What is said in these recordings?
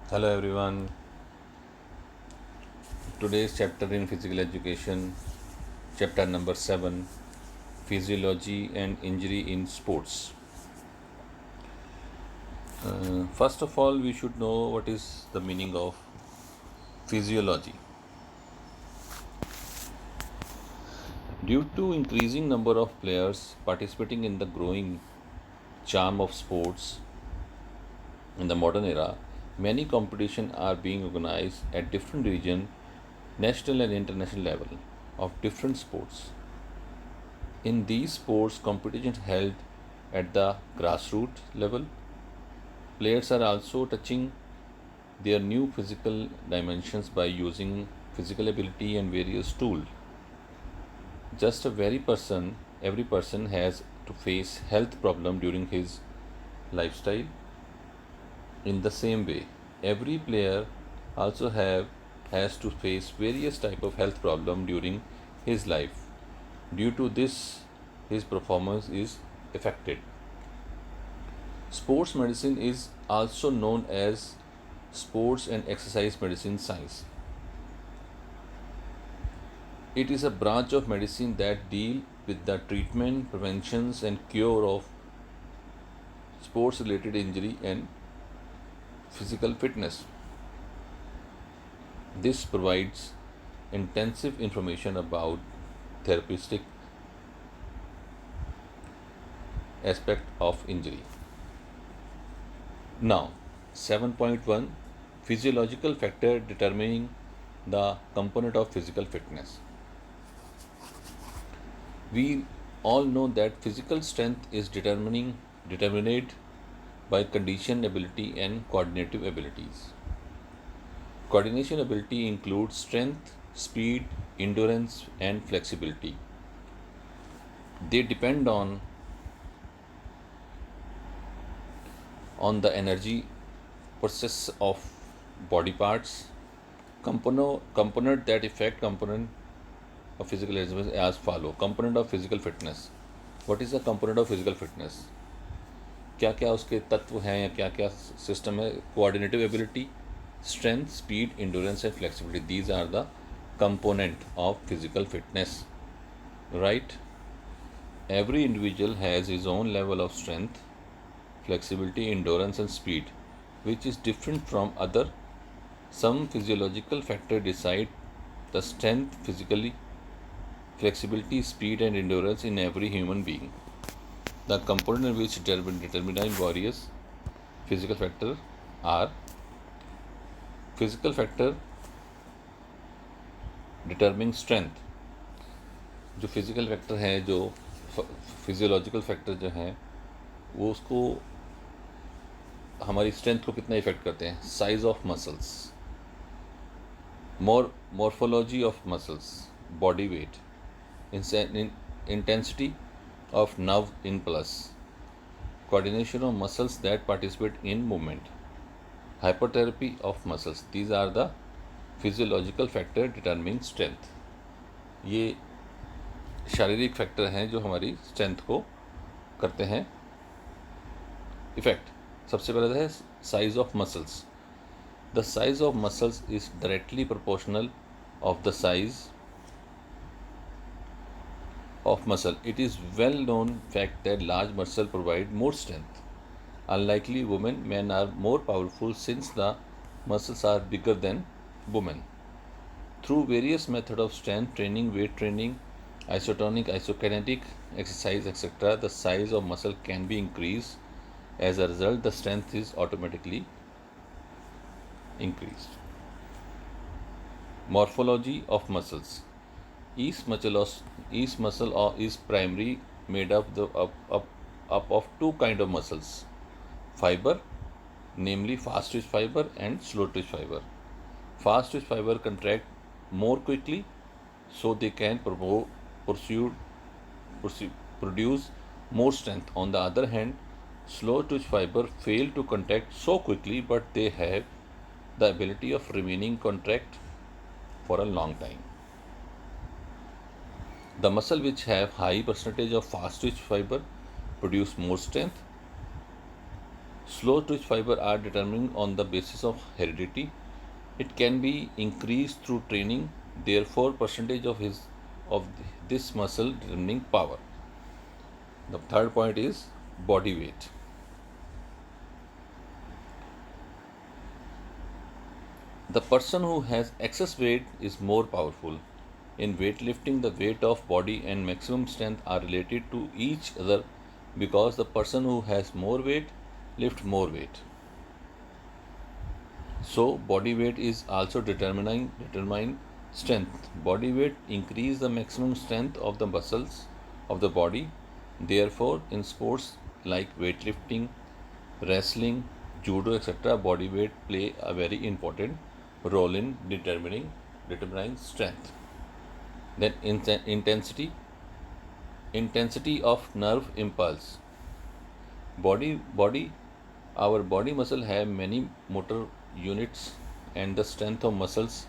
Hello everyone. Today's chapter in physical education, chapter number 7, physiology and injury in sports. First of all, we should know what is the meaning of physiology. Due to increasing number of players participating in the growing charm of sports in the modern era, many competitions are being organized at different region, national and international level of different sports. In these sports, competitions held at the grassroots level. Players are also touching their new physical dimensions by using physical ability and various tools. Just a every person has to face health problem during his lifestyle. In the same way, every player also has to face various type of health problem during his life. Due to this, his performance is affected. Sports medicine is also known as sports and exercise medicine science. It is a branch of medicine that deal with the treatment, preventions and cure of sports related injury and physical fitness. This provides intensive information about therapeutic aspect of injury. Now, 7.1, physiological factor determining the component of physical fitness. We all know that physical strength is determined by condition ability and coordinative abilities. Coordination ability includes strength, speed, endurance, and flexibility. They depend on the energy process of body parts. Component that affect component of physical exercise as follow. Component of physical fitness. What is the component of physical fitness? क्या क्या उसके तत्व हैं या क्या क्या system है? Coordinative ability, strength, speed, endurance and flexibility. These are the component of physical fitness, right? Every individual has his own level of strength, flexibility, endurance and speed, which is different from other. Some physiological factor decide the strength, physically flexibility, speed and endurance in every human being. The component which determine various physical factor are physical factor डिटर्मिंग strength. जो physical factor हैं, जो physiological factor जो हैं, वो उसको हमारी strength को कितना इफेक्ट करते हैं. Size of muscles, morphology of muscles, body weight, intensity of nerve impulse, coordination of muscles that participate in movement, hypertrophy of muscles. These are the physiological factor determining strength. ये शारीरिक factor हैं जो हमारी strength को करते हैं effect. सबसे पहले है size of muscles. The size of muscles is directly proportional of the size of muscle. It is well known fact that large muscle provide more strength. Unlikely women, men are more powerful since the muscles are bigger than women. Through various methods of strength training, weight training, isotonic, isokinetic exercise, etc., the size of muscle can be increased. As a result, the strength is automatically increased. Morphology of muscles. Each muscle is primarily made up of two kind of muscles: fiber, namely fast twitch fiber and slow twitch fiber. Fast twitch fiber contract more quickly, so they can pursue, produce more strength. On the other hand, slow twitch fiber fail to contract so quickly, but they have the ability of remaining contract for a long time. The muscle which have high percentage of fast twitch fiber produce more strength. Slow twitch fiber are determined on the basis of heredity. It can be increased through training. Therefore, percentage of this muscle determining power. The third point is body weight. The person who has excess weight is more powerful. In weightlifting, the weight of body and maximum strength are related to each other because the person who has more weight lifts more weight. So body weight is also determine strength. Body weight increase the maximum strength of the muscles of the body. Therefore, in sports like weightlifting, wrestling, judo, etc., body weight play a very important role in determining strength. Then intensity of nerve impulse. Body our body muscle have many motor units, and the strength of muscles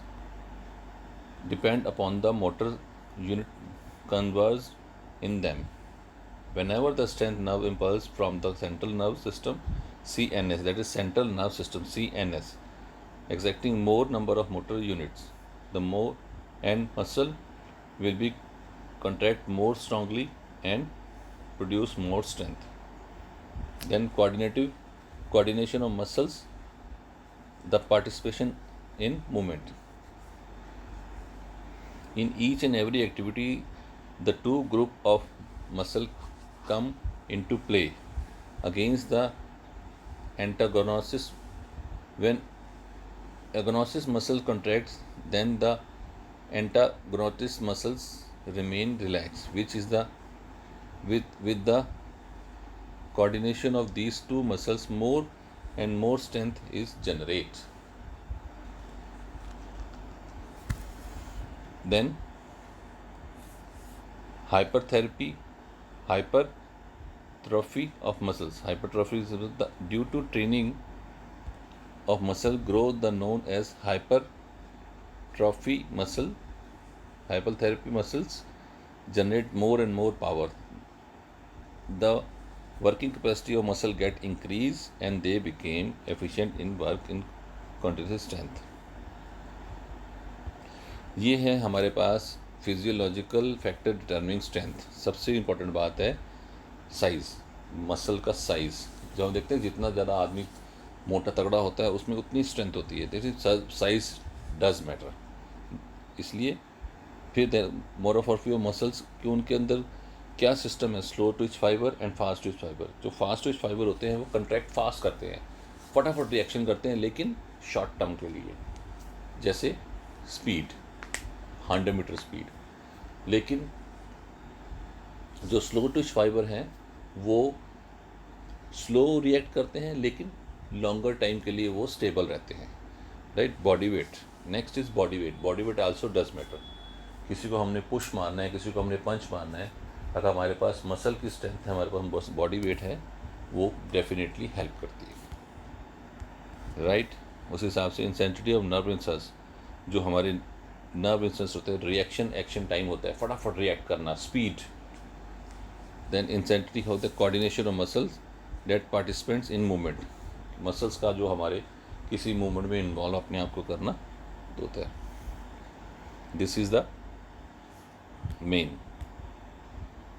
depend upon the motor unit converged in them. Whenever the strength nerve impulse from the central nerve system CNS, that is central nerve system CNS, exacting more number of motor units, the more and muscle will be contract more strongly and produce more strength. Then coordination of muscles, the participation in movement. In each and every activity, the two group of muscle come into play against the antagonistic. When agonistic muscle contracts, then the antagonistic muscles remain relaxed, which is the with the coordination of these two muscles, more and more strength is generated. Then hypertrophy of muscles. Hypertrophy is due to training of muscle growth, the known as hypertrophy muscle. Hypertrophy muscles generate more and more power. The working capacity of muscle get increased and they became efficient in work in continuous strength. ये है हमारे पास physiological factor determining strength. सबसे important बात है size, muscle का size. जब हम देखते हैं जितना ज़्यादा आदमी मोटा तगड़ा होता है उसमें उतनी स्ट्रेंथ होती है. देखिए साइज डज मैटर. इसलिए फिर मोरोफॉर्फी ऑफ मसल्स कि उनके अंदर क्या सिस्टम है, slow Twitch fibre and fast Twitch fibre. जो फास्ट ट्विच फाइबर होते हैं वो कंट्रैक्ट फास्ट करते हैं, फटाफट रिएक्शन करते हैं, लेकिन शॉर्ट टर्म के लिए, जैसे स्पीड 100 मीटर स्पीड. लेकिन जो स्लो ट्विच फाइबर हैं वो स्लो रिएक्ट करते हैं लेकिन लॉन्गर टाइम के लिए वो स्टेबल रहते हैं. Right. Body weight. Next is body weight. Body weight also does matter. किसी को हमने पुश मारना है, किसी को हमने पंच मारना है, अगर हमारे पास मसल की स्ट्रेंथ है, हमारे पास बॉडी वेट है, वो डेफिनेटली हेल्प करती है. राइट. उस हिसाब से इंसेंसिटी ऑफ नर्व इंसल्स, जो हमारे नर्व इंसल्स होते हैं, रिएक्शन एक्शन टाइम होता है, फटाफट रिएक्ट करना, स्पीड. देन इंसेंसिटी होता है coordination of muscles that participants in movement. Muscles का जो हमारे किसी मूवमेंट में इन्वॉल्व अपने आप को करना होता है. This is the main.